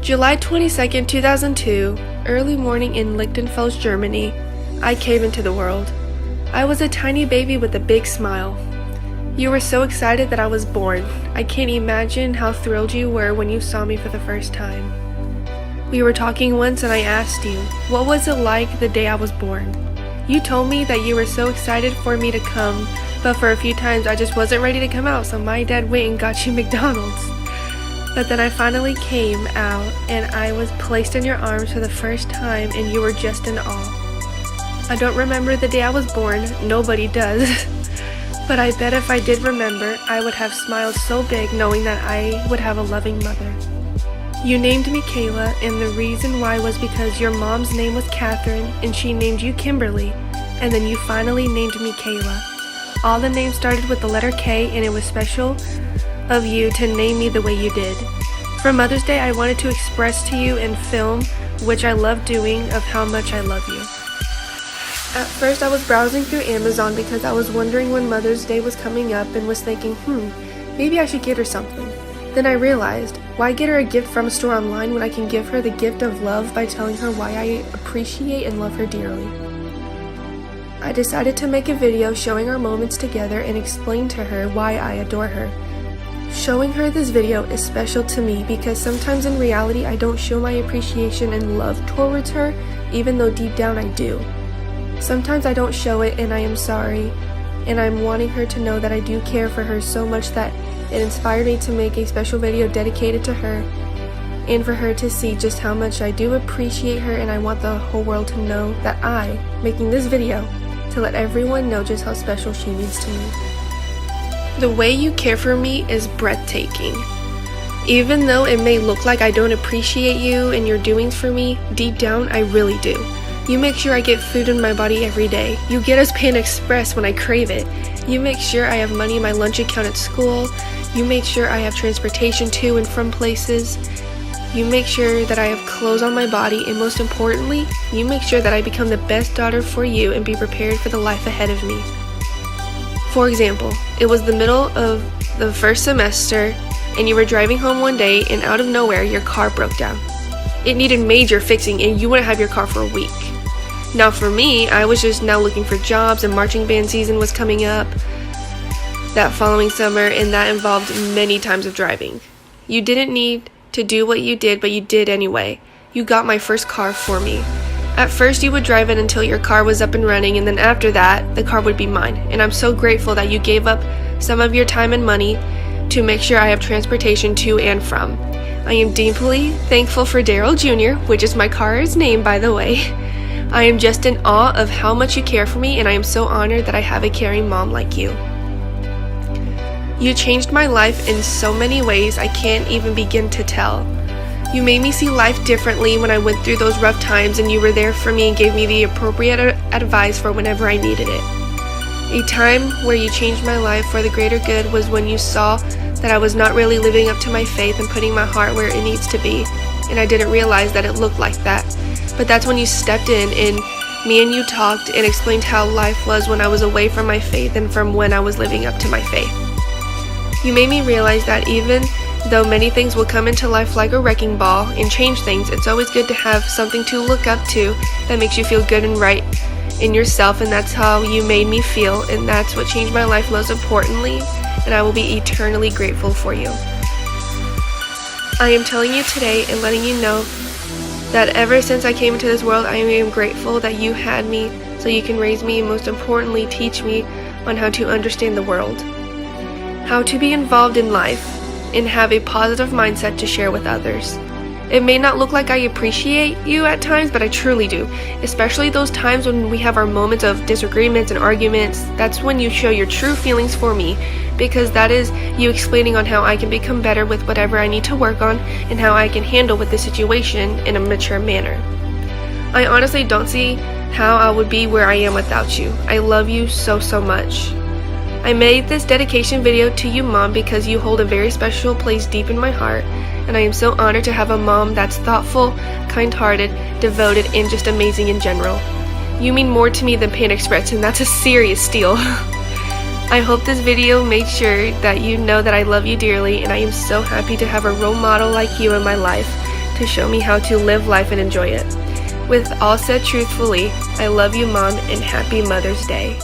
July 22nd, 2002, early morning in Lichtenfels, Germany, I came into the world. I was a tiny baby with a big smile. You were so excited that I was born. I can't imagine how thrilled you were when you saw me for the first time. We were talking once and I asked you, what was it like the day I was born? You told me that you were so excited for me to come, but for a few times I just wasn't ready to come out, so my dad went and got you McDonald's. But then I finally came out and I was placed in your arms for the first time and you were just in awe. I don't remember the day I was born, nobody does. But I bet if I did remember, I would have smiled so big knowing that I would have a loving mother. You named me Kayla, and the reason why was because your mom's name was Catherine and she named you Kimberly, and then you finally named me Kayla. All the names started with the letter K, and it was special of you to name me the way you did. For Mother's Day, I wanted to express to you in film, which I love doing, of how much I love you. At first, I was browsing through Amazon because I was wondering when Mother's Day was coming up and was thinking, maybe I should get her something. Then I realized, why get her a gift from a store online when I can give her the gift of love by telling her why I appreciate and love her dearly? I decided to make a video showing our moments together and explain to her why I adore her. Showing her this video is special to me because sometimes in reality I don't show my appreciation and love towards her, even though deep down I do. Sometimes I don't show it and I am sorry, and I'm wanting her to know that I do care for her so much that it inspired me to make a special video dedicated to her and for her to see just how much I do appreciate her, and I want the whole world to know that I, making this video, to let everyone know just how special she means to me. The way you care for me is breathtaking. Even though it may look like I don't appreciate you and your doings for me, deep down I really do. You make sure I get food in my body every day. You get us Panda Express when I crave it. You make sure I have money in my lunch account at school. You make sure I have transportation to and from places. You make sure that I have clothes on my body, and most importantly, you make sure that I become the best daughter for you and be prepared for the life ahead of me. For example, it was the middle of the first semester and you were driving home one day and out of nowhere your car broke down. It needed major fixing and you wouldn't have your car for a week. Now for me, I was just now looking for jobs and marching band season was coming up that following summer, and that involved many times of driving. You didn't need to do what you did, but you did anyway. You got my first car for me. At first you would drive it until your car was up and running, and then after that, the car would be mine. And I'm so grateful that you gave up some of your time and money to make sure I have transportation to and from. I am deeply thankful for Daryl Jr., which is my car's name, by the way. I am just in awe of how much you care for me, and I am so honored that I have a caring mom like you. You changed my life in so many ways I can't even begin to tell. You made me see life differently when I went through those rough times, and you were there for me and gave me the appropriate advice for whenever I needed it. A time where you changed my life for the greater good was when you saw that I was not really living up to my faith and putting my heart where it needs to be, and I didn't realize that it looked like that. But that's when you stepped in and me and you talked and explained how life was when I was away from my faith and from when I was living up to my faith. You made me realize that even though many things will come into life like a wrecking ball and change things, it's always good to have something to look up to that makes you feel good and right in yourself, and that's how you made me feel, and that's what changed my life most importantly, and I will be eternally grateful for you. I am telling you today and letting you know that ever since I came into this world, I am grateful that you had me so you can raise me and most importantly teach me on how to understand the world, how to be involved in life, and have a positive mindset to share with others. It may not look like I appreciate you at times, but I truly do, especially those times when we have our moments of disagreements and arguments. That's when you show your true feelings for me, because that is you explaining on how I can become better with whatever I need to work on and how I can handle with the situation in a mature manner. I honestly don't see how I would be where I am without you. I love you so, so much. I made this dedication video to you, Mom, because you hold a very special place deep in my heart, and I am so honored to have a mom that's thoughtful, kind-hearted, devoted, and just amazing in general. You mean more to me than Panda Express, and that's a serious steal. I hope this video made sure that you know that I love you dearly, and I am so happy to have a role model like you in my life to show me how to live life and enjoy it. With all said truthfully, I love you, Mom, and happy Mother's Day.